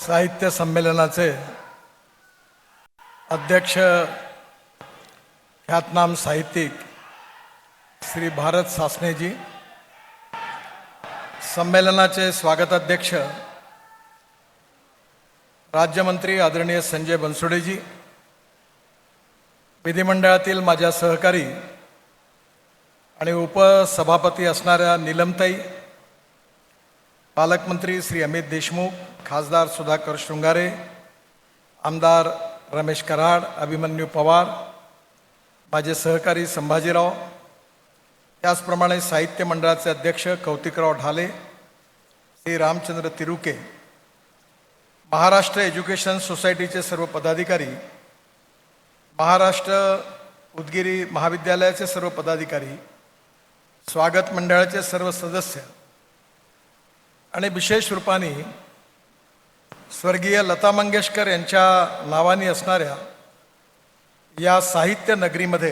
साहित्य संमेलनाचे अध्यक्ष ख्यातनाम साहित्यिक श्री भारत सासनेजी, संमेलनाचे स्वागताध्यक्ष राज्यमंत्री आदरणीय संजय बनसोडेजी, विधिमंडळातील माझ्या सहकारी आणि उपसभापती असणाऱ्या नीलमताई, पालकमंत्री श्री अमित देशमुख, खासदार सुधाकर शृंगारे, आमदार रमेश कराड, अभिमन्यू पवार, माझे सहकारी संभाजीराव, त्याचप्रमाणे साहित्य मंडळाचे अध्यक्ष कौतिकराव ढाले, श्री रामचंद्र तिरुके, महाराष्ट्र एज्युकेशन सोसायटीचे सर्व पदाधिकारी, महाराष्ट्र उदगीरी महाविद्यालयाचे सर्व पदाधिकारी, स्वागत मंडळाचे सर्व सदस्य आणि विशेष रूपाने स्वर्गीय लता मंगेशकर यांच्या नावाने असणाऱ्या या साहित्य नगरीमध्ये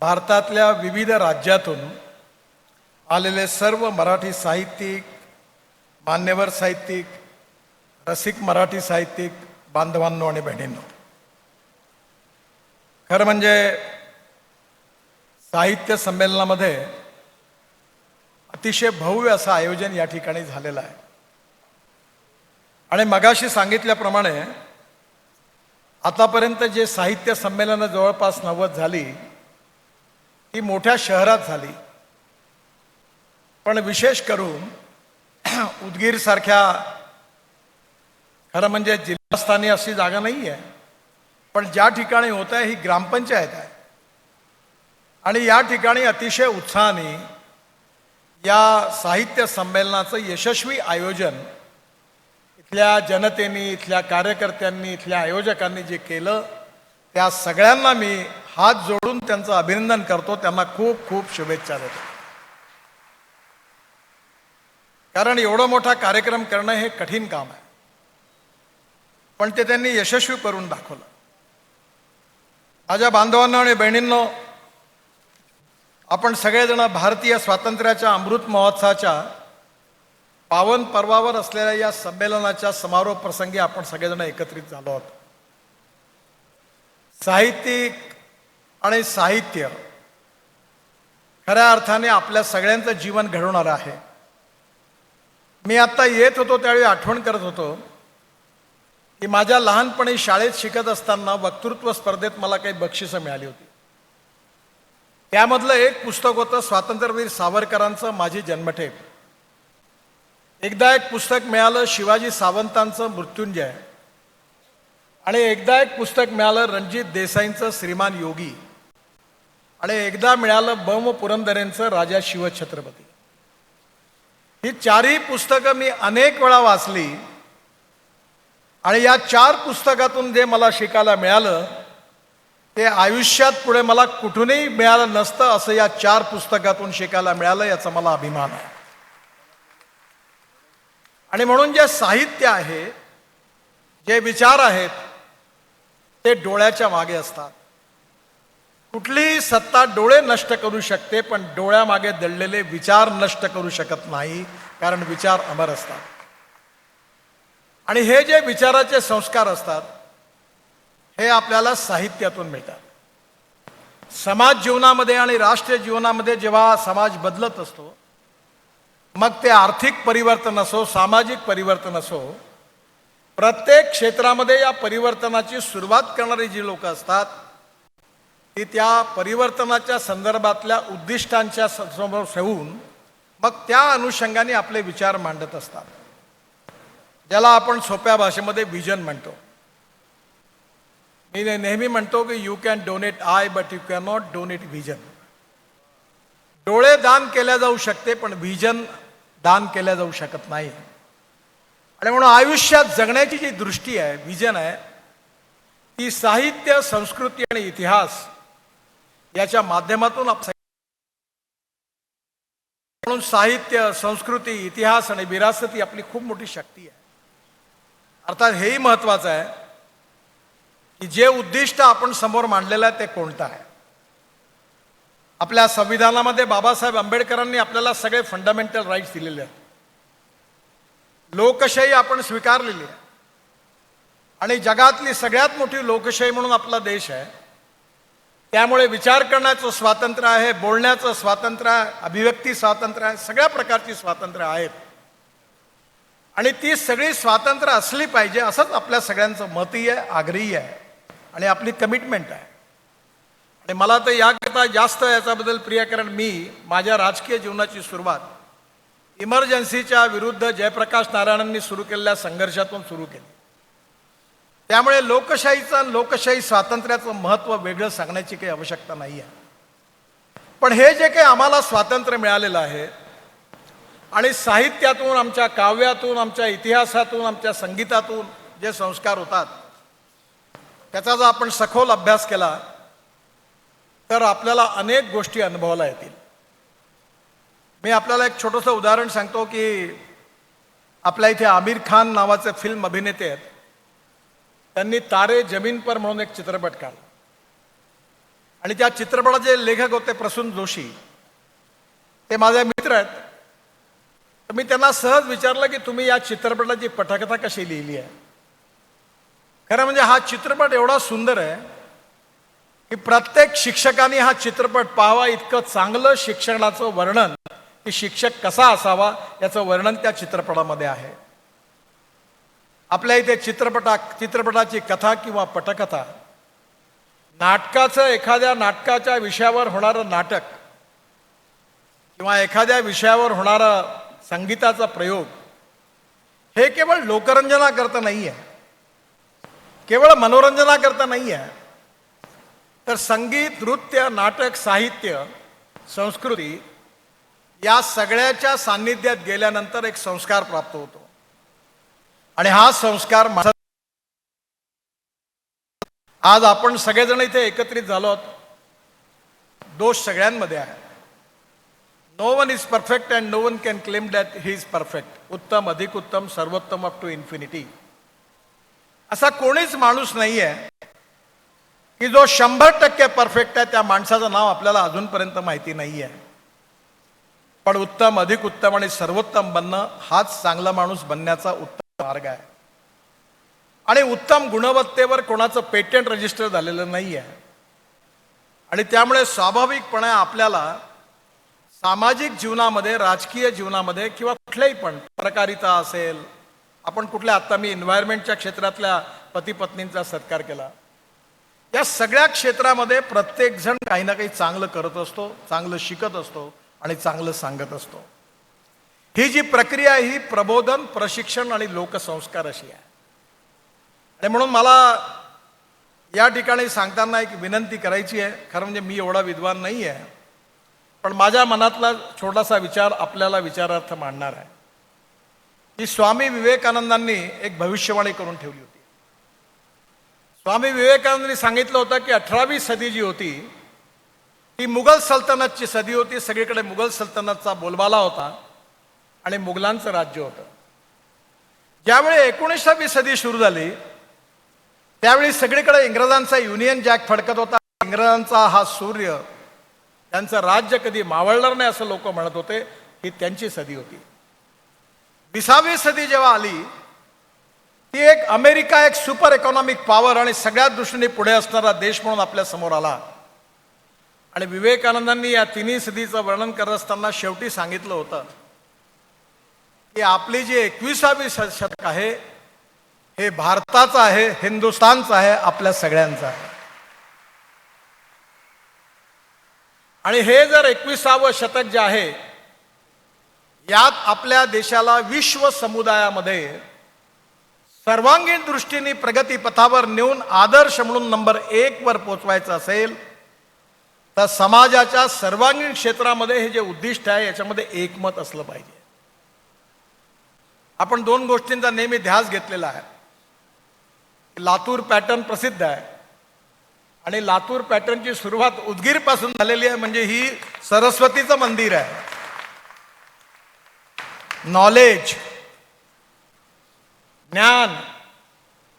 भारतातल्या विविध राज्यातून आलेले सर्व मराठी साहित्यिक, मान्यवर साहित्यिक, रसिक मराठी साहित्यिक बांधवांनो आणि बहिणींनो, खरं म्हणजे साहित्य संमेलनामध्ये अतिशय भव्य असं आयोजन या ठिकाणी झालेलं आहे. आणि मगाशी सांगितल्याप्रमाणे आतापर्यंत जे साहित्य संमेलनं जवळपास 90 झाली ती मोठ्या शहरात झाली, पण विशेष करून उदगीरसारख्या खरं म्हणजे जिल्हास्थानी अशी जागा नाही आहे, पण ज्या ठिकाणी होत आहे ही ग्रामपंचायत आहे आणि या ठिकाणी अतिशय उत्साहाने या साहित्य संमेलनाचं यशस्वी आयोजन इथल्या जनतेने, इथल्या कार्यकर्त्यांनी, इथल्या आयोजकांनी जे केलं त्या सगळ्यांना मी हात जोडून त्यांचं अभिनंदन करतो, त्यांना खूप खूप शुभेच्छा देतो. कारण एवढा मोठा कार्यक्रम करणं हे कठीण काम आहे, पण ते त्यांनी यशस्वी करून दाखवलं. माझ्या बांधवांनो आणि बहिणींनो, आपण सगळेजण भारतीय स्वातंत्र्याच्या अमृत महोत्सवाच्या पावन पर्वावर असलेल्या या संमेलनाच्या समारोप प्रसंगी आपण सगळेजण एकत्रित झालो आहोत. साहित्यिक आणि साहित्य खऱ्या अर्थाने आपल्या सगळ्यांचं जीवन घडवणारं आहे. मी आत्ता येत होतो त्यावेळी आठवण करत होतो की माझ्या लहानपणी शाळेत शिकत असताना वक्तृत्व स्पर्धेत मला काही बक्षिसं मिळाली होती. त्यामधलं एक पुस्तक होतं स्वातंत्र्यवीर सावरकरांचं माझी जन्मठेप. एकदा एक पुस्तक मिळालं शिवाजी सावंतांचं मृत्युंजय, आणि एकदा एक पुस्तक मिळालं रणजित देसाईंचं श्रीमान योगी, आणि एकदा मिळालं बम पुरंदरेंचं राजा शिवछत्रपती. ही चारही पुस्तकं मी अनेक वेळा वाचली आणि या 4 पुस्तकातून जे मला शिकायला मिळालं ते आयुष्यात पुढे मला कुठूनही मिळालं नसतं असं या 4 पुस्तकातून शिकायला मिळालं, याचा मला अभिमान आहे. आणि म्हणून जे साहित्य आहे, जे विचार आहेत ते डोळ्याच्या मागे असतात. कुठलीही सत्ता डोळे नष्ट करू शकते, पण डोळ्यामागे दडलेले विचार नष्ट करू शकत नाही, कारण विचार अमर असतात. आणि हे जे विचाराचे संस्कार असतात हे आपल्याला साहित्यातून मिळतात. समाज जीवनामध्ये आणि राष्ट्रीय जीवनामध्ये जेव्हा समाज बदलत असतो, मग ते आर्थिक परिवर्तन असो, सामाजिक परिवर्तन असो, प्रत्येक क्षेत्रामध्ये या परिवर्तनाची सुरुवात करणारी जी लोक असतात ती त्या परिवर्तनाच्या संदर्भातल्या उद्दिष्टांच्या समोर ठेवून मग त्या अनुषंगाने आपले विचार मांडत असतात, ज्याला आपण सोप्या भाषेमध्ये विजन म्हणतो. मी नेहमी म्हणतो की you can donate I but you can not donate vision. डोळे दान केल्या जाऊ शकते, पण व्हिजन दान केल्या जाऊ शकत नाही. आणि म्हणून आयुष्यात जगण्याची जी दृष्टी आहे, व्हिजन आहे, ती साहित्य, संस्कृती आणि इतिहास याच्या माध्यमातून म्हणून साहित्य, संस्कृती, इतिहास आणि विरासत ही आपली खूप मोठी शक्ती आहे. अर्थात हेही महत्त्वाचं आहे की जे उद्दिष्ट आपण समोर मांडलेलं आहे ते कोणतं आहे. आपल्या संविधानामध्ये बाबासाहेब आंबेडकरांनी आपल्याला सगळे फंडामेंटल राईट्स दिलेले आहेत. लोकशाही आपण स्वीकारलेली आहे आणि जगातली सगळ्यात मोठी लोकशाही म्हणून आपला देश आहे. त्यामुळे विचार करण्याचं स्वातंत्र्य आहे, बोलण्याचं स्वातंत्र्य आहे, अभिव्यक्ती स्वातंत्र्य आहे, सगळ्या प्रकारची स्वातंत्र्य आहेत आणि ती सगळी स्वातंत्र्य असली पाहिजे असंच आपल्या सगळ्यांचं मतही आहे, आग्रही आहे आणि आपली कमिटमेंट आहे. आणि मला तर याकरता जास्त याच्याबद्दल प्रिय, कारण मी माझ्या राजकीय जीवनाची सुरुवात इमर्जन्सीच्या विरुद्ध जयप्रकाश नारायणांनी सुरू केलेल्या संघर्षातून सुरू केली. त्यामुळे लोकशाहीचं आणि लोकशाही स्वातंत्र्याचं महत्त्व वेगळं सांगण्याची काही आवश्यकता नाही आहे. पण हे जे काही आम्हाला स्वातंत्र्य मिळालेलं आहे आणि साहित्यातून, आमच्या काव्यातून, आमच्या इतिहासातून, आमच्या संगीतातून जे संस्कार होतात त्याचा जर आपण सखोल अभ्यास केला तर आपल्याला अनेक गोष्टी अनुभवायला येतील. मी आपल्याला एक छोटंसं उदाहरण सांगतो की आपल्या इथे आमिर खान नावाचे फिल्म अभिनेते आहेत. त्यांनी तारे जमीन पर म्हणून एक चित्रपट काढला आणि त्या चित्रपटाचे लेखक होते प्रसून जोशी. ते माझे मित्र आहेत. तर मी त्यांना सहज विचारलं की तुम्ही या चित्रपटाची पटकथा कशी लिहिली आहे. खरं म्हणजे हा चित्रपट एवढा सुंदर आहे की प्रत्येक शिक्षकाने हा चित्रपट पाहावा. इतकं चांगलं शिक्षणाचं वर्णन, की शिक्षक कसा असावा याचं वर्णन त्या चित्रपटामध्ये आहे. आपल्या इथे चित्रपटाची कथा किंवा पटकथा, नाटकाचं, एखाद्या नाटकाच्या विषयावर होणारं नाटक किंवा एखाद्या विषयावर होणारा संगीताचा प्रयोग हे केवळ लोकरंजनाकरता नाही आहे, केवळ मनोरंजनाकरता नाही आहे, तर संगीत, नृत्य, नाटक, साहित्य, संस्कृती या सगळ्याच्या सान्निध्यात गेल्यानंतर एक संस्कार प्राप्त होतो आणि हा संस्कार आज आपण सगळेजण इथे एकत्रित झालो आहोत. दोष सगळ्यांमध्ये आहे. No one is perfect and no one can claim that he is perfect. उत्तम, अधिक उत्तम, सर्वोत्तम अप टू इन्फिनिटी. असा कोणीच माणूस नाही आहे की जो 100% परफेक्ट आहे. त्या माणसाचं नाव आपल्याला अजूनपर्यंत माहिती नाही आहे. पण उत्तम, अधिक उत्तम आणि सर्वोत्तम बनणं हाच चांगला माणूस बनण्याचा उत्तम मार्ग आहे. आणि उत्तम गुणवत्तेवर कोणाचं पेटंट रजिस्टर झालेलं नाही आहे. आणि त्यामुळे स्वाभाविकपणे आपल्याला सामाजिक जीवनामध्ये, राजकीय जीवनामध्ये किंवा कुठल्याही पण पत्रकारिता असेल, आपण कुठल्या, आता मी एन्व्हायरमेंटच्या क्षेत्रातल्या पती पत्नींचा सत्कार केला, या सगळ्या क्षेत्रामध्ये प्रत्येकजण काही ना काही चांगलं करत असतो, चांगलं शिकत असतो आणि चांगलं सांगत असतो. ही जी प्रक्रिया आहे ही प्रबोधन, प्रशिक्षण आणि लोकसंस्कार अशी आहे. आणि म्हणून मला या ठिकाणी सांगताना एक विनंती करायची आहे. खरं म्हणजे मी एवढा विद्वान नाही आहे, पण माझ्या मनातला छोटासा विचार आपल्याला विचारार्थ मांडणार आहे. की स्वामी विवेकानंदांनी एक भविष्यवाणी करून ठेवली होती. स्वामी विवेकानंदांनी सांगितलं होतं की 18वी सदी जी होती ती मुघल सल्तनतची सदी होती. सगळीकडे मुघल सल्तनतचा बोलबाला होता आणि मुघलांचं राज्य होतं. ज्यावेळी 19वी सदी सुरू झाली त्यावेळी सगळीकडे इंग्रजांचा युनियन जॅक फडकत होता. इंग्रजांचा हा सूर्य, त्यांचं राज्य कधी मावळणार नाही असं लोक म्हणत होते. ही त्यांची सदी होती. 20वी सदी जेव्हा आली ती एक अमेरिका, एक सुपर इकॉनॉमिक पॉवर आणि सगळ्यात दृष्टीने पुढे असणारा देश म्हणून आपल्या समोर आला. आणि विवेकानंदांनी या तिन्ही सदीचं वर्णन करत असताना शेवटी सांगितलं होतं की आपली जी 21वी शतक आहे हे भारताचं आहे, हिंदुस्थानचं आहे, आपल्या सगळ्यांचं आहे. आणि हे जर 21वं शतक जे आहे यात आपल्या देशाला विश्व समुदायामध्ये सर्वांगीण दृष्टीने प्रगती पथावर नेऊन आदर्श म्हणून नंबर 1 वर पोचवायचं असेल तर समाजाच्या सर्वांगीण क्षेत्रामध्ये हे जे उद्दिष्ट आहे याच्यामध्ये एकमत असलं पाहिजे. आपण 2 गोष्टींचा नेहमी ध्यास घेतलेला आहे. लातूर पॅटर्न प्रसिद्ध आहे आणि लातूर पॅटर्नची सुरुवात उदगीर पासून झालेली आहे. म्हणजे ही सरस्वतीचं मंदिर आहे. नॉलेज, ज्ञान,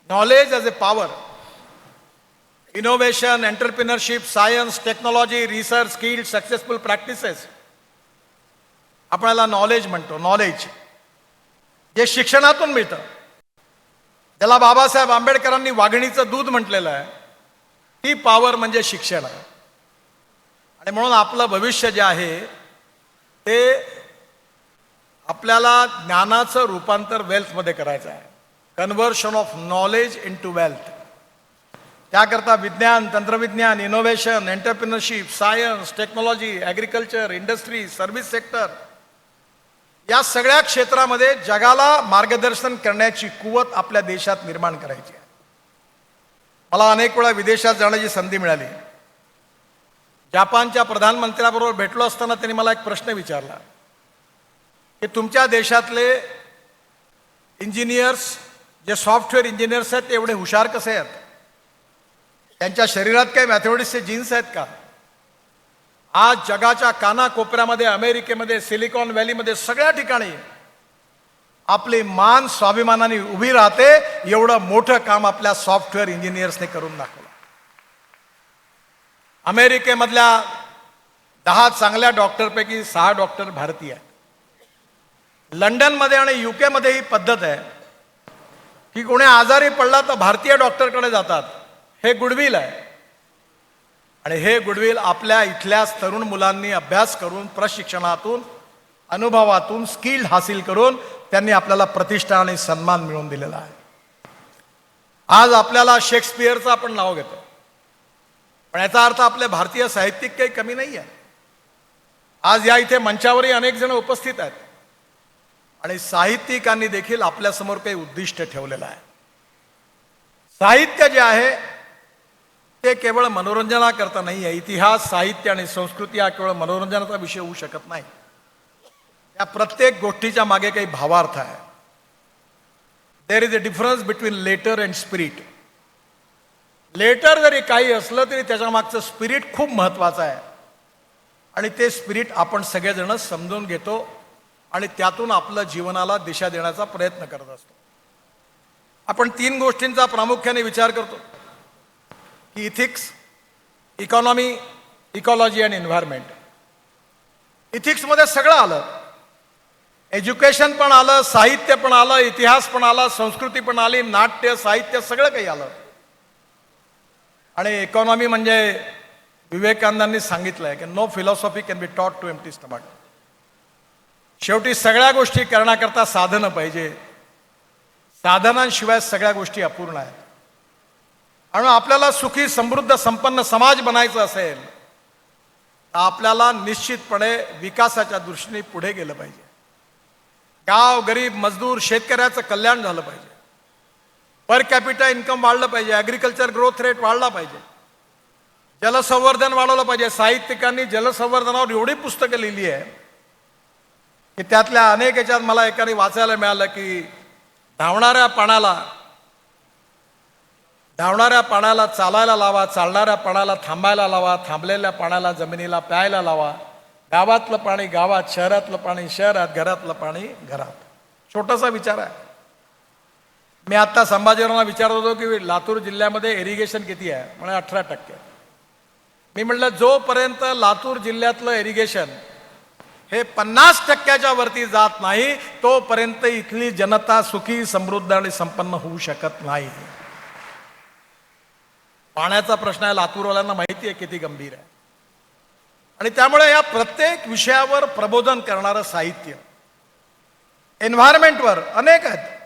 knowledge as a power, innovation, entrepreneurship, science, technology, research, skill, successful practices, आपण याला नॉलेज म्हणतो. नॉलेज जे शिक्षणातून मिळतं, ज्याला बाबासाहेब आंबेडकरांनी वाघिणीचं दूध म्हटलेलं आहे, ती पॉवर म्हणजे शिक्षण आहे. आणि म्हणून आपलं भविष्य जे आहे ते आपल्याला ज्ञानाचं रूपांतर वेल्थमध्ये करायचं आहे. Conversion of knowledge into wealth. त्याकरता विज्ञान, तंत्रविज्ञान, innovation, entrepreneurship, science, technology, agriculture, industry, service sector या सगळ्या क्षेत्रामध्ये जगाला मार्गदर्शन करण्याची कुवत आपल्या देशात निर्माण करायची आहे. मला अनेक वेळा विदेशात जाण्याची संधी मिळाली. जपानच्या प्रधानमंत्र्याबरोबर भेटलो असताना त्यांनी मला एक प्रश्न विचारला की तुमच्या देशातले इंजिनियर्स, जे सॉफ्टवेअर इंजिनियर्स आहेत, ते एवढे हुशार कसे आहेत? त्यांच्या शरीरात काही मॅथमॅटिक्सचे जीन्स आहेत का? आज जगाच्या कानाकोपऱ्यामध्ये, अमेरिकेमध्ये, सिलिकॉन व्हॅलीमध्ये, सगळ्या ठिकाणी आपली मान स्वाभिमानाने उभी राहते. एवढं मोठं काम आपल्या सॉफ्टवेअर इंजिनियर्सने करून दाखवलं. अमेरिकेमधल्या 10 चांगल्या डॉक्टरपैकी 6 डॉक्टर भारतीय आहेत. लंडनमध्ये आणि युकेमध्ये ही पद्धत आहे की कोणी आजारी पडला तर भारतीय डॉक्टरकडे जातात. हे गुडविल आहे. आणि हे गुडविल आपल्या इथल्या तरुण मुलांनी अभ्यास करून, प्रशिक्षणातून, अनुभवातून, स्किल हासिल करून त्यांनी आपल्याला प्रतिष्ठा आणि सन्मान मिळवून दिलेला आहे. आज आपल्याला शेक्सपियरचं आपण नाव घेतो, पण याचा अर्थ आपले भारतीय साहित्यिक काही कमी नाही आहे. आज या इथे मंचावरही अनेक जण उपस्थित आहेत आणि साहित्यिकांनी देखील आपल्यासमोर काही उद्दिष्ट ठेवलेलं आहे. साहित्य जे आहे ते केवळ मनोरंजनाकरता नाही आहे. इतिहास, साहित्य आणि संस्कृती हा केवळ मनोरंजनाचा विषय होऊ शकत नाही. या प्रत्येक गोष्टीच्या मागे काही भावार्थ आहे. There is a difference between letter and spirit. Letter जरी काही असलं तरी त्याच्या मागचं स्पिरिट खूप महत्त्वाचं आहे. आणि ते स्पिरिट आपण सगळेजण समजून घेतो आणि त्यातून आपल्या जीवनाला दिशा देण्याचा प्रयत्न करत असतो. आपण 3 गोष्टींचा प्रामुख्याने विचार करतो की इथिक्स, इकॉनॉमी, इकॉलॉजी आणि एन्व्हायरमेंट. इथिक्समध्ये सगळं आलं. एज्युकेशन पण आलं, साहित्य पण आलं, इतिहास पण आला, संस्कृती पण आली, नाट्य, साहित्य सगळं काही आलं. आणि इकॉनॉमी म्हणजे विवेकानंदांनी सांगितलंय की no philosophy can be taught to empty stomach. शेवटी सगळ्या गोष्टी करण्याकरता साधनं पाहिजे. साधनांशिवाय सगळ्या गोष्टी अपूर्ण आहेत. आणि आपल्याला सुखी, समृद्ध, संपन्न समाज बनायचं असेल तर आपल्याला निश्चितपणे विकासाच्या दृष्टीने पुढे गेलं पाहिजे. गाव, गरीब, मजदूर, शेतकऱ्याचं कल्याण झालं पाहिजे. पर कॅपिटा इन्कम वाढलं पाहिजे. ॲग्रिकल्चर ग्रोथ रेट वाढला पाहिजे. जलसंवर्धन वाढवलं पाहिजे. साहित्यिकांनी जलसंवर्धनावर एवढी पुस्तकं लिहिली आहे की त्यातल्या अनेक याच्यात मला एकाने वाचायला मिळालं की धावणाऱ्या पाण्याला चालायला लावा, चालणाऱ्या पाण्याला थांबायला लावा, थांबलेल्या पाण्याला जमिनीला प्यायला लावा, गावातलं पाणी गावात, शहरातलं पाणी शहरात, घरातलं पाणी घरात. छोटासा विचार आहे. मी आत्ता संभाजीरावांना विचारत होतो की लातूर जिल्ह्यामध्ये इरिगेशन किती आहे? म्हणजे 18%. मी म्हटलं जोपर्यंत लातूर जिल्ह्यातलं इरिगेशन हे 50% वरती जात नाही तोपर्यंत इथली जनता सुखी, समृद्ध आणि संपन्न होऊ शकत नाही. पाण्याचा प्रश्न आहे, लातूरवाल्यांना माहिती आहे किती गंभीर आहे. आणि त्यामुळे या प्रत्येक विषयावर प्रबोधन करणारं साहित्य, एन्व्हायरमेंटवर अनेक आहेत.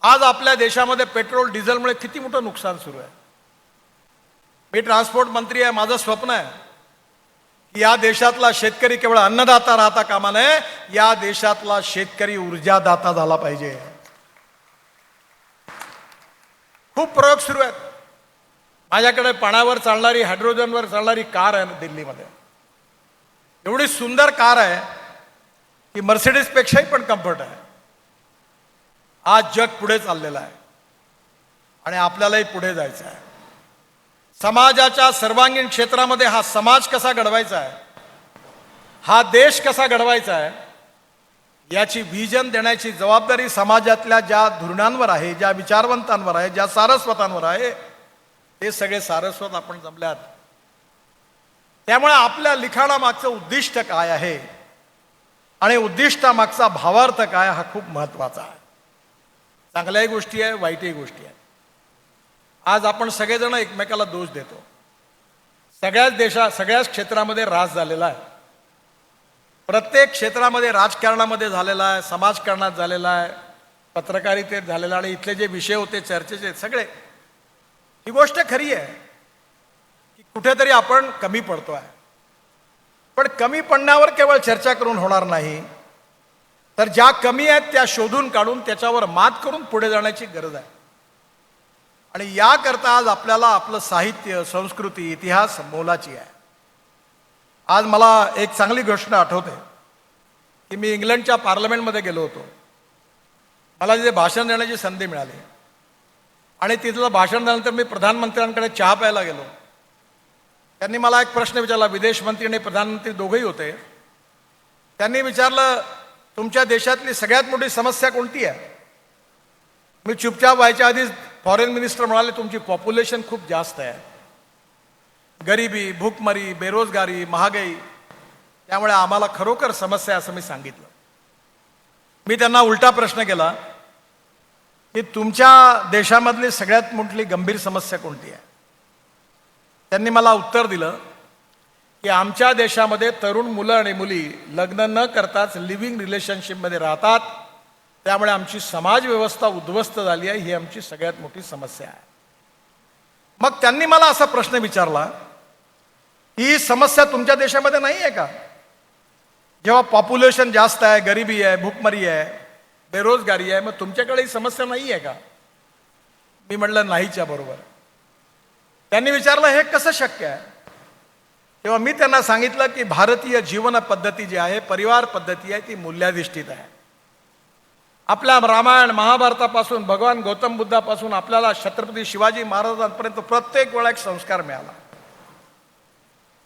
आज आपल्या देशामध्ये पेट्रोल डिझेलमुळे किती मोठं नुकसान सुरू आहे. मी ट्रान्सपोर्ट मंत्री आहे. माझं स्वप्न आहे की या देशातला शेतकरी केवळ अन्नदाता राहता कामा नये, या देशातला शेतकरी ऊर्जादाता झाला पाहिजे. खूप प्रयोग सुरू आहेत. माझ्याकडे पाण्यावर चालणारी, हायड्रोजनवर चालणारी कार आहे दिल्लीमध्ये. एवढी सुंदर कार आहे की मर्सिडीजपेक्षाही पण कम्फर्ट आहे. आज जग पुढे चाललेलं आहे आणि आपल्यालाही पुढे जायचं आहे. समाजाच्या सर्वांगीण क्षेत्रामध्ये हा समाज कसा घडवायचा आहे, हा देश कसा घडवायचा आहे, याची व्हिजन देण्याची जबाबदारी समाजातल्या ज्या धुरणांवर आहे, ज्या विचारवंतांवर आहे, ज्या सारस्वतांवर आहे, ते सगळे सारस्वत आपण जमल्यात. त्यामुळे आपल्या लिखाणामागचं उद्दिष्ट काय आहे, आणि उद्दिष्टामागचा भावार्थ काय हा खूप महत्त्वाचा आहे. चांगल्याही गोष्टी आहे, वाईटही गोष्टी आहेत. आज आपण सगळेजण एकमेकाला दोष देतो. सगळ्याच क्षेत्रामध्ये ऱ्हास झालेला आहे. प्रत्येक क्षेत्रामध्ये राजकारणामध्ये झालेला आहे, समाजकारणात झालेला आहे, पत्रकारितेत झालेला, आणि इथले जे विषय होते चर्चेचे सगळे, ही गोष्ट खरी आहे की कुठेतरी आपण कमी पडतो आहे. पण कमी पडण्यावर केवळ चर्चा करून होणार नाही, तर ज्या कमी आहेत त्या शोधून काढून त्याच्यावर मात करून पुढे जाण्याची गरज आहे. आणि याकरता आज आपल्याला आपलं साहित्य, संस्कृती, इतिहास मोलाची आहे. आज मला एक चांगली गोष्ट आठवते की मी इंग्लंडच्या पार्लमेंटमध्ये गेलो होतो. मला तिथे भाषण देण्याची संधी मिळाली आणि तिथलं भाषण झाल्यानंतर मी प्रधानमंत्र्यांकडे चहा प्यायला गेलो. त्यांनी मला एक प्रश्न विचारला. विदेश मंत्री आणि प्रधानमंत्री दोघेही होते. त्यांनी विचारलं, तुमच्या देशातली सगळ्यात मोठी समस्या कोणती आहे? मी चुपचाप व्हायच्या आधीच फॉरेन मिनिस्टर म्हणाले, तुमची पॉप्युलेशन खूप जास्त आहे, गरिबी, भूकमरी, बेरोजगारी, महागाई, त्यामुळे आम्हाला खरोखर समस्या आहे असं मी सांगितलं. मी त्यांना उलटा प्रश्न केला की तुमच्या देशामधली सगळ्यात मोठी गंभीर समस्या कोणती आहे? त्यांनी मला उत्तर दिलं की आमच्या देशामध्ये तरुण मुलं आणि मुली लग्न न करताच लिव्हिंग रिलेशनशिपमध्ये राहतात, त्यामुळे आमची समाज व्यवस्था उद्ध्वस्त झाली आहे, ही आमची सगळ्यात मोठी समस्या आहे. मग त्यांनी मला असा प्रश्न विचारला, ही समस्या तुमच्या देशामध्ये नाही आहे का? जेव्हा पॉप्युलेशन जास्त आहे, गरिबी आहे, भूकमरी आहे, बेरोजगारी आहे, मग तुमच्याकडे ही समस्या नाही आहे का? मी म्हटलं नाहीच्या बरोबर. त्यांनी विचारलं, हे कसं शक्य आहे? तेव्हा मी त्यांना सांगितलं की भारतीय जीवन पद्धती जी आहे, परिवार पद्धती आहे, ती मूल्याधिष्ठित आहे. आपल्या रामायण महाभारतापासून भगवान गौतम बुद्धापासून आपल्याला छत्रपती शिवाजी महाराजांपर्यंत प्रत्येक वेळा एक संस्कार मिळाला,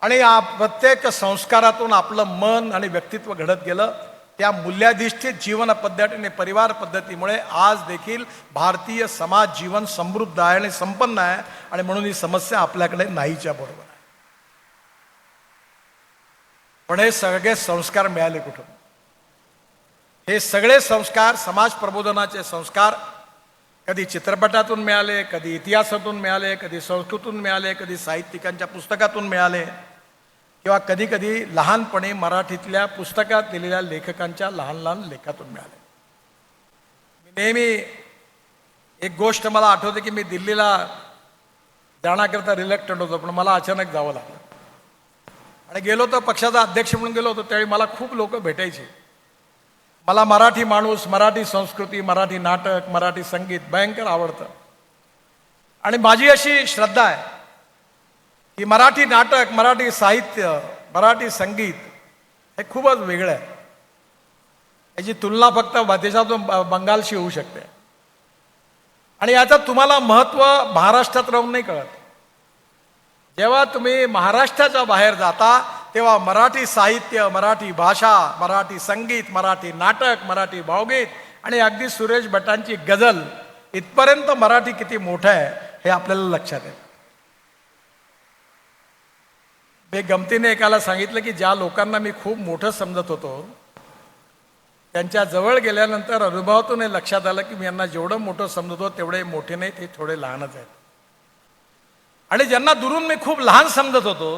आणि या प्रत्येक संस्कारातून आपलं मन आणि व्यक्तित्व घडत गेलं. त्या मूल्याधिष्ठित जीवन पद्धती आणि परिवार पद्धतीमुळे आज देखील भारतीय समाज जीवन समृद्ध आहे आणि संपन्न आहे, आणि म्हणून ही समस्या आपल्याकडे नाहीच्या बरोबर आहे. पण हे सगळे संस्कार मिळाले कुठून? हे सगळे संस्कार, समाज प्रबोधनाचे संस्कार, कधी चित्रपटातून मिळाले, कधी इतिहासातून मिळाले, कधी संस्कृतून मिळाले, कधी साहित्यिकांच्या पुस्तकातून मिळाले, किंवा कधी कधी लहानपणी मराठीतल्या पुस्तकात दिलेल्या लेखकांच्या लहान लहान लेखातून मिळाले. मी नेहमी एक गोष्ट मला आठवते की मी दिल्लीला जाण्याकरता रिलक्टंट होतो, पण मला अचानक जावं लागलं. आणि गेलो तर पक्षाचा अध्यक्ष म्हणून गेलो होतो. त्यावेळी मला खूप लोक भेटायचे. मला मराठी माणूस, मराठी संस्कृती, मराठी नाटक, मराठी संगीत भयंकर आवडतं. आणि माझी अशी श्रद्धा आहे की मराठी नाटक, मराठी साहित्य, मराठी संगीत हे खूपच वेगळं आहे. याची तुलना फक्त देशातून बंगालशी होऊ शकते. आणि याचं तुम्हाला महत्त्व महाराष्ट्रात राहून नाही कळत. जेव्हा तुम्ही महाराष्ट्राच्या बाहेर जाता तेव्हा मराठी साहित्य, मराठी भाषा, मराठी संगीत, मराठी नाटक, मराठी भावगीत आणि अगदी सुरेश भटांची गझल, इथपर्यंत मराठी किती मोठं आहे हे आपल्याला लक्षात येतं. मी गमतीने एकाला सांगितलं की ज्या लोकांना मी खूप मोठं समजत होतो, त्यांच्या जवळ गेल्यानंतर अनुभवातून हे लक्षात आलं की मी यांना जेवढं मोठं समजत होतो तेवढे मोठे नाहीत, हे थोडे लहानच आहेत. आणि ज्यांना दुरून मी खूप लहान समजत होतो,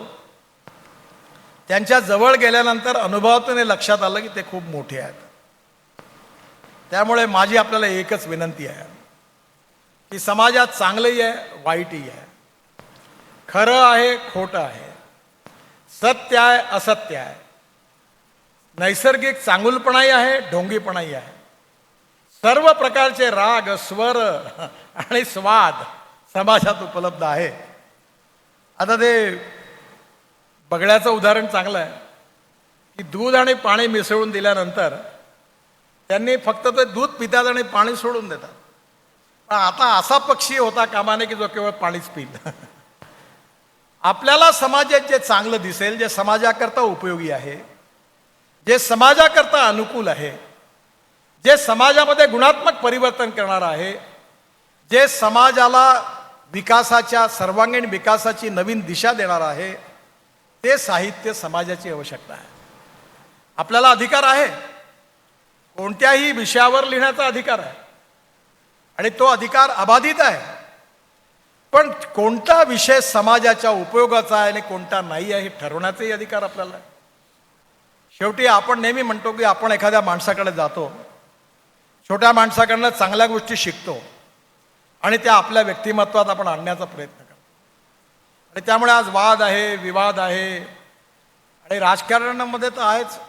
त्यांच्या जवळ गेल्यानंतर अनुभवातून हे लक्षात आलं की ते खूप मोठे आहेत. त्यामुळे माझी आपल्याला एकच विनंती आहे की समाजात चांगलंही आहे, वाईटही आहे, खरं आहे, खोटं आहे, सत्य आहे, असत्य आहे, नैसर्गिक चांगुलपणाही आहे, ढोंगीपणाही आहे. सर्व प्रकारचे राग, स्वर आणि स्वाद समाजात उपलब्ध आहे. आता ते बगड्याचं उदाहरण चांगलं आहे की दूध आणि पाणी मिसळून दिल्यानंतर त्यांनी फक्त ते दूध पितात आणि पाणी सोडून देतात. पण आता असा पक्षी होता कामा नये की जो केवळ पाणीच पिईल. आपल्याला समाजात जे चांगलं दिसेल, जे समाजाकरता उपयोगी आहे, जे समाजाकरता अनुकूल आहे, जे समाजामध्ये गुणात्मक परिवर्तन करणार आहे, जे समाजाला विकासाच्या, सर्वांगीण विकासाची नवीन दिशा देणार आहे, ते साहित्य समाजाची आवश्यकता आहे. आपल्याला अधिकार आहे कोणत्याही विषयावर लिहिण्याचा अधिकार आहे आणि तो अधिकार अबाधित आहे. पण कोणता विषय समाजाच्या उपयोगाचा आहे आणि कोणता नाही आहे हे ठरवण्याचाही अधिकार आपल्याला आहे. शेवटी आपण नेहमी म्हणतो की आपण एखाद्या माणसाकडे जातो, छोट्या माणसाकडनं चांगल्या गोष्टी शिकतो आणि त्या आपल्या व्यक्तिमत्वात आपण आणण्याचा प्रयत्न करतो. आणि त्यामुळे आज वाद आहे, विवाद आहे आणि राजकारणामध्ये तर आहेच.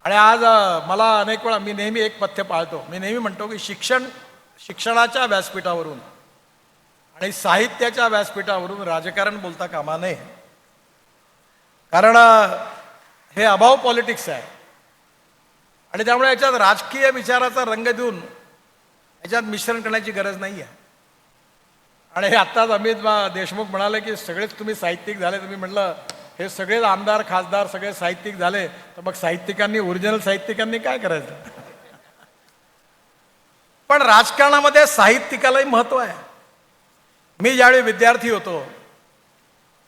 आणि आज मला अनेक वेळा मी नेहमी एक पथ्य पाळतो. मी नेहमी म्हणतो की शिक्षणाच्या व्यासपीठावरून आणि साहित्याच्या व्यासपीठावरून राजकारण बोलता कामा नये. कारण हे अभाव पॉलिटिक्स आहे आणि त्यामुळे याच्यात राजकीय विचाराचा रंग देऊन याच्यात मिश्रण करण्याची गरज नाही आहे. आणि आत्ताच अमित देशमुख म्हणाले की सगळेच तुम्ही साहित्यिक झाले. तुम्ही म्हटलं हे सगळेच आमदार खासदार सगळे साहित्यिक झाले तर मग साहित्यिकांनी ओरिजिनल साहित्यिकांनी काय करायचं. पण राजकारणामध्ये साहित्यिकालाही महत्व आहे. मी ज्यावेळी विद्यार्थी होतो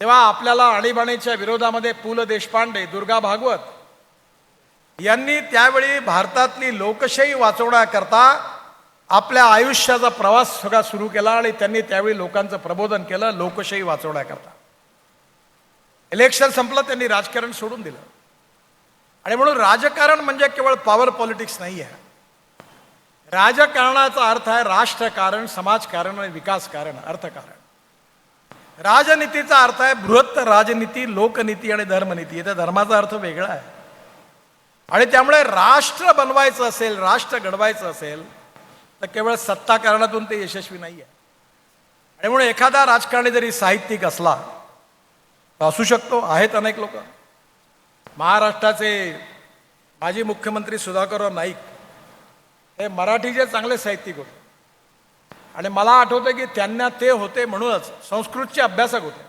तेव्हा आपल्याला आणीबाणीच्या विरोधामध्ये पु ल देशपांडे, दुर्गा भागवत यांनी त्यावेळी भारतातली लोकशाही वाचवण्याकरता आपल्या आयुष्याचा प्रवास सगळा सुरू केला आणि त्यांनी त्यावेळी लोकांचं प्रबोधन केलं लोकशाही वाचवण्याकरता. इलेक्शन संपलं, त्यांनी राजकारण सोडून दिलं. आणि म्हणून राजकारण म्हणजे केवळ पॉवर पॉलिटिक्स नाही आहे. राजकारणाचा अर्थ आहे राष्ट्रकारण, समाजकारण आणि विकासकारण, अर्थकारण. राजनीतीचा अर्थ आहे बृहत्त राजनीती, लोकनीती आणि धर्मनीती. इथे धर्माचा अर्थ वेगळा आहे. आणि त्यामुळे राष्ट्र बनवायचं असेल, राष्ट्र घडवायचं असेल तर केवळ सत्ताकारणातून ते यशस्वी नाही आहे. आणि म्हणून एखादा राजकारणी जरी साहित्यिक असला तर असू शकतो, आहेत अनेक लोक. महाराष्ट्राचे माजी मुख्यमंत्री सुधाकरराव नाईक हे मराठीचे चांगले साहित्यिक होते आणि मला आठवतं की त्यांना ते होते म्हणूनच संस्कृतचे अभ्यासक होते.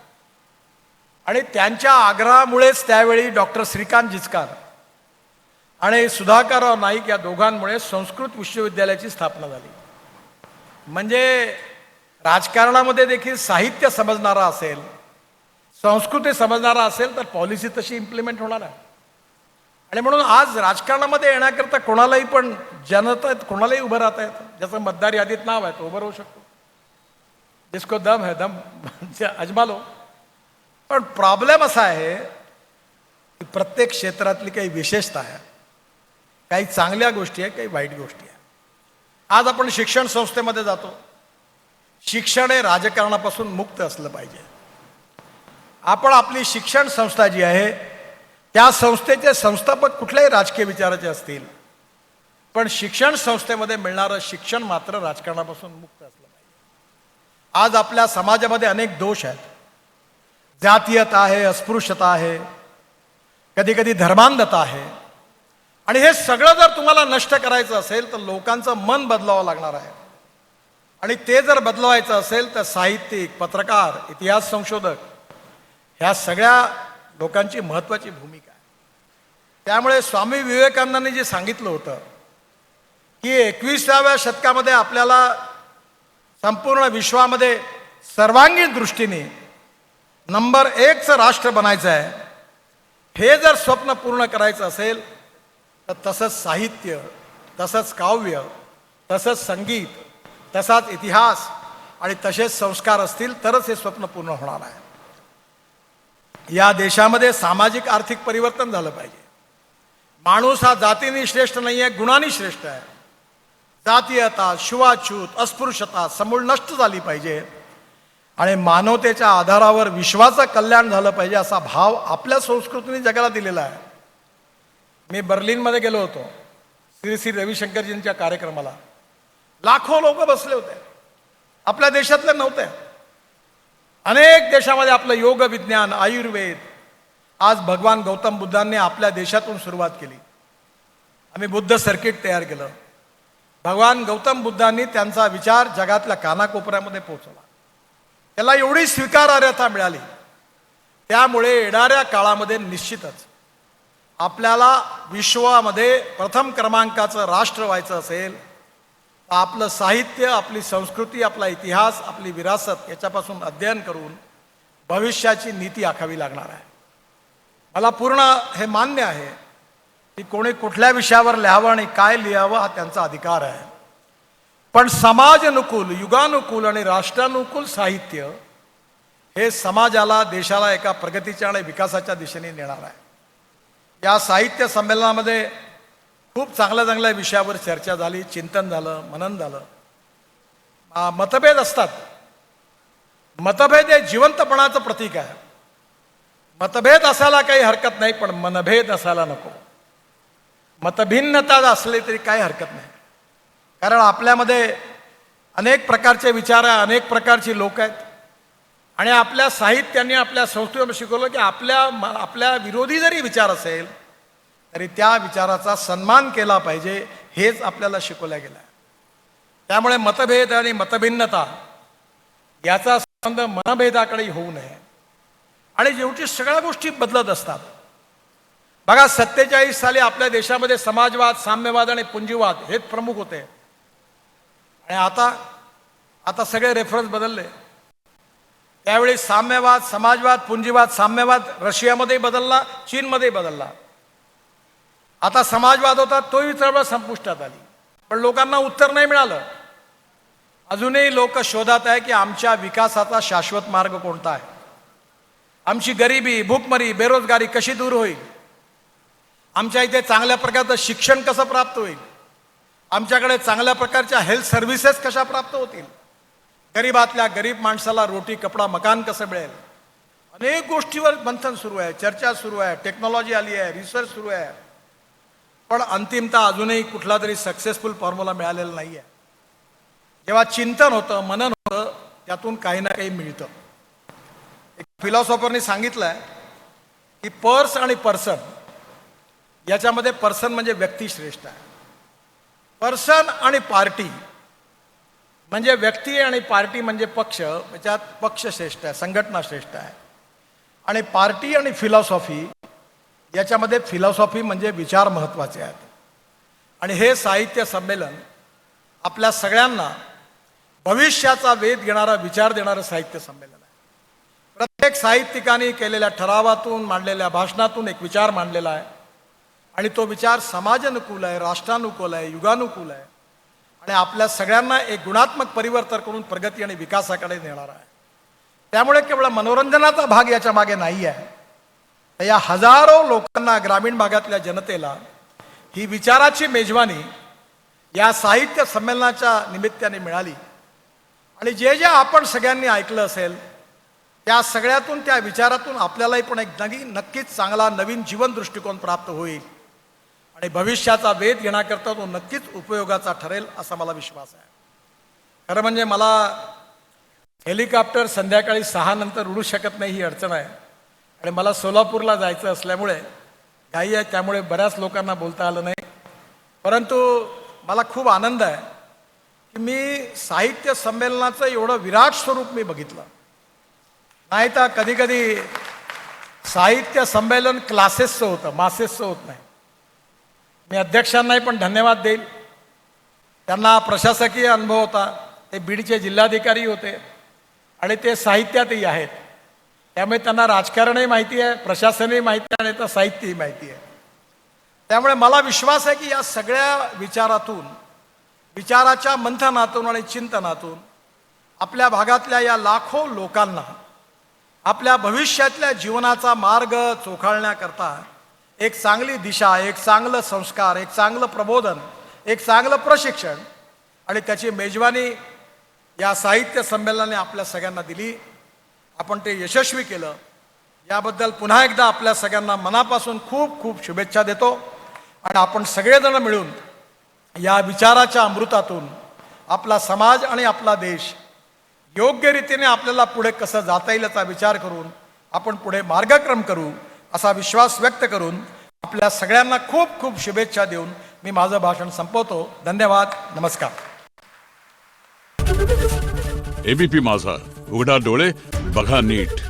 आणि त्यांच्या आग्रहामुळेच त्यावेळी डॉक्टर श्रीकांत जिचकार आणि सुधाकरराव नाईक या दोघांमुळे संस्कृत विश्वविद्यालयाची स्थापना झाली. म्हणजे राजकारणामध्ये देखील साहित्य समजणारा असेल, संस्कृती समजणारा असेल तर पॉलिसी तशी इम्प्लिमेंट होणार आहे. आणि म्हणून आज राजकारणामध्ये येण्याकरता कोणालाही पण जनता कोणालाही उभं राहता येतं. ज्याचं मतदार यादीत नाव आहे तो उभं राहू शकतो. जिसको दम है दम अजमा लो. पण प्रॉब्लेम असा आहे की प्रत्येक क्षेत्रातली काही विशेषता आहे, काही चांगल्या गोष्टी आहे, काही वाईट गोष्टी आहे. आज आपण शिक्षण संस्थेमध्ये जातो. शिक्षण हे राजकारणापासून मुक्त असलं पाहिजे. आपण आपली शिक्षण संस्था जी आहे त्या संस्थेचे संस्थापक कुठल्याही राजकीय विचाराचे असतील, पण शिक्षण संस्थेमध्ये मिळणारं शिक्षण मात्र राजकारणापासून मुक्त असलं पाहिजे. आज आपल्या समाजामध्ये अनेक दोष आहेत. जातीयता आहे, अस्पृश्यता आहे, कधी कधी धर्मांधता आहे. आणि हे सगळं जर तुम्हाला नष्ट करायचं असेल तर लोकांचं मन बदलावं लागणार आहे. आणि ते जर बदलवायचं असेल तर साहित्यिक, पत्रकार, इतिहास संशोधक ह्या सगळ्या लोकांची महत्त्वाची भूमिका आहे. त्यामुळे स्वामी विवेकानंदांनी जे सांगितलं होतं की 21व्या शतकामध्ये आपल्याला संपूर्ण विश्वामध्ये सर्वांगीण दृष्टीने नंबर 1चं राष्ट्र बनायचं आहे, हे जर स्वप्न पूर्ण करायचं असेल तर तसंच साहित्य, तसंच काव्य, तसंच संगीत, तसाच इतिहास आणि तसेच संस्कार असतील तरच हे स्वप्न पूर्ण होणार आहे. या देशामध्ये सामाजिक आर्थिक परिवर्तन झालं पाहिजे. माणूस हा जातीने श्रेष्ठ नाही आहे, गुणांनी श्रेष्ठ आहे. जातीयता, छुवाछूत, अस्पृश्यता समूळ नष्ट झाली पाहिजे आणि मानवतेच्या आधारावर विश्वाचं कल्याण झालं पाहिजे असा भाव आपल्या संस्कृतीने जगाला दिलेला आहे. मी बर्लिनमध्ये गेलो होतो श्री श्री रविशंकरजींच्या कार्यक्रमाला. लाखो लोक बसले होते, आपल्या देशातले नव्हते. अनेक देशामध्ये आपलं योग विज्ञान, आयुर्वेद. आज भगवान गौतम बुद्धांनी आपल्या देशातून सुरुवात केली. आम्ही बुद्ध सर्किट तयार केलं. भगवान गौतम बुद्धांनी त्यांचा विचार जगातल्या कानाकोपऱ्यामध्ये पोहोचवला. त्याला एवढी स्वीकारार्हता मिळाली. त्यामुळे येणाऱ्या काळामध्ये निश्चितच आपल्याला विश्वामध्ये प्रथम क्रमांकाचं राष्ट्र व्हायचं असेल तर आपलं साहित्य, आपली संस्कृती, आपला इतिहास, आपली विरासत याच्यापासून अध्ययन करून भविष्याची नीती आखावी लागणार आहे. मला पूर्ण हे मान्य आहे की कोणी कुठल्या विषयावर लिहावं आणि काय लिहावं हा त्यांचा अधिकार आहे. पण समाजानुकूल, युगानुकूल आणि राष्ट्रानुकूल साहित्य हे समाजाला, देशाला एका प्रगतीच्या आणि विकासाच्या दिशेने नेणार आहे. या साहित्य संमेलनामध्ये खूप चांगल्या चांगल्या विषयावर चर्चा झाली, चिंतन झालं, मनन झालं. मतभेद असतात. मतभेद हे जिवंतपणाचं प्रतीक आहे. मतभेद असायला काही हरकत नाही, पण मनभेद असायला नको. मतभिन्नता असली तरी काही हरकत नाही, कारण आपल्यामध्ये अनेक प्रकारचे विचार आहे, अनेक प्रकारची लोक आहेत. आणि आपल्या साहित्याने, आपल्या संस्कृतीवर शिकवलं की आपल्या विरोधी जरी विचार असेल तरी त्या विचाराचा सन्मान केला पाहिजे, हेच आपल्याला शिकवलं गेलं आहे. त्यामुळे मतभेद आणि मतभिन्नता याचा संबंध मनभेदाकडे होऊ नये. आणि शेवटी सगळ्या गोष्टी बदलत असतात. बघा, 47 साली आपल्या देशामध्ये समाजवाद, साम्यवाद आणि पुंजीवाद हेच प्रमुख होते. आणि आता सगळे रेफरन्स बदलले. त्यावेळी साम्यवाद, समाजवाद, पुंजीवाद, साम्यवाद रशियामध्ये बदलला, चीनमध्ये बदलला. आता समाजवाद होता, तोही चळवळ संपुष्टात आली, पण लोकांना उत्तर नाही मिळालं. अजूनही लोक शोधात आहे की आमच्या विकासाचा शाश्वत मार्ग कोणता आहे, आमची गरिबी, भूकमरी, बेरोजगारी कशी दूर होईल, आमच्या इथे चांगल्या प्रकारचं शिक्षण कसं प्राप्त होईल, आमच्याकडे चांगल्या प्रकारच्या हेल्थ सर्व्हिसेस कशा प्राप्त होतील, गरीबातल्या गरीब माणसाला रोटी, कपडा, मकान कसं मिळेल. अनेक गोष्टीवर मंथन सुरू आहे, चर्चा सुरू आहे, टेक्नॉलॉजी आली आहे, रिसर्च सुरू आहे. पण अंतिमतः अजूनही कुठला तरी सक्सेसफुल फॉर्म्युला मिळालेला नाही आहे. जेव्हा चिंतन होतं, मनन होतं, त्यातून काही ना काही मिळतं. एक फिलॉसॉफरनी सांगितलं आहे की पर्स आणि पर्सन याच्यामध्ये पर्सन म्हणजे व्यक्ती श्रेष्ठ आहे. पर्सन आणि पार्टी म्हणजे व्यक्ती, आणि पार्टी म्हणजे पक्ष, त्याच्यात पक्ष श्रेष्ठ आहे, संघटना श्रेष्ठ आहे. आणि पार्टी आणि फिलॉसॉफी याच्यामध्ये फिलॉसॉफी म्हणजे विचार महत्त्वाचे आहेत. आणि हे साहित्य संमेलन आपल्या सगळ्यांना भविष्याचा वेध घेणारा विचार देणारं साहित्य संमेलन आहे. प्रत्येक साहित्यिकाने केलेल्या ठरावातून, मांडलेल्या भाषणातून एक विचार मांडलेला आहे. आणि तो विचार समाजानुकूल आहे, राष्ट्रानुकूल आहे, युगानुकूल आहे. आणि आपल्या सगळ्यांना एक गुणात्मक परिवर्तन करून प्रगती आणि विकासाकडे नेणार आहे. त्यामुळे केवळ मनोरंजनाचा भाग याच्या मागे नाही आहे. या हजारो लोकांना, ग्रामीण भागातल्या जनतेला ही विचाराची मेजवानी या साहित्य संमेलनाच्या निमित्ताने मिळाली. आणि जे जे आपण सगळ्यांनी ऐकलं असेल त्या सगळ्यातून, त्या विचारातून आपल्यालाही पण एक नक्कीच चांगला नवीन जीवन दृष्टिकोन प्राप्त होईल. आणि भविष्याचा वेध घेण्याकरता तो नक्कीच उपयोगाचा ठरेल असा मला विश्वास आहे. खरं म्हणजे मला हेलिकॉप्टर संध्याकाळी 6 नंतर उडू शकत नाही, ही अडचण आहे. आणि मला सोलापूरला जायचं असल्यामुळे घाई आहे, त्यामुळे बऱ्याच लोकांना बोलता आलं नाही. परंतु मला खूप आनंद आहे की मी साहित्य संमेलनाचं एवढं विराट स्वरूप मी बघितलं नाही. तर कधी कधी साहित्य संमेलन क्लासेसचं होतं, मासेसचं होत नाही. मी अध्यक्षांनाही पण धन्यवाद देईल. त्यांना प्रशासकीय अनुभव होता, ते बीडचे जिल्हाधिकारी होते आणि ते साहित्यातही आहेत. त्यामुळे त्यांना राजकारणही माहिती आहे, प्रशासनही माहिती आहे, आणि तर साहित्यही माहिती आहे. त्यामुळे मला विश्वास आहे की या सगळ्या विचारातून, विचाराच्या मंथनातून आणि चिंतनातून आपल्या भागातल्या या लाखो लोकांना आपल्या भविष्यातल्या जीवनाचा मार्ग चोखाळण्याकरता एक चांगली दिशा, एक चांगलं संस्कार, एक चांगलं प्रबोधन, एक चांगलं प्रशिक्षण आणि त्याची मेजवानी या साहित्य संमेलनाने आपल्या सगळ्यांना दिली. आपण ते यशस्वी केलं, याबद्दल पुन्हा एकदा आपल्या सगळ्यांना मनापासून खूप खूप शुभेच्छा देतो. आणि आपण सगळेजण मिळून या विचाराच्या अमृतातून आपला समाज आणि आपला देश योग्य रीतीने आपल्याला पुढे कसं जाता येईल याचा विचार करून आपण पुढे मार्गक्रम करू असा विश्वास व्यक्त करून आपल्या सगळ्यांना खूप खूप शुभेच्छा देऊन मी माझं भाषण संपवतो. धन्यवाद. नमस्कार. एबीपी माझा, उघडा डोळे बघा नीट.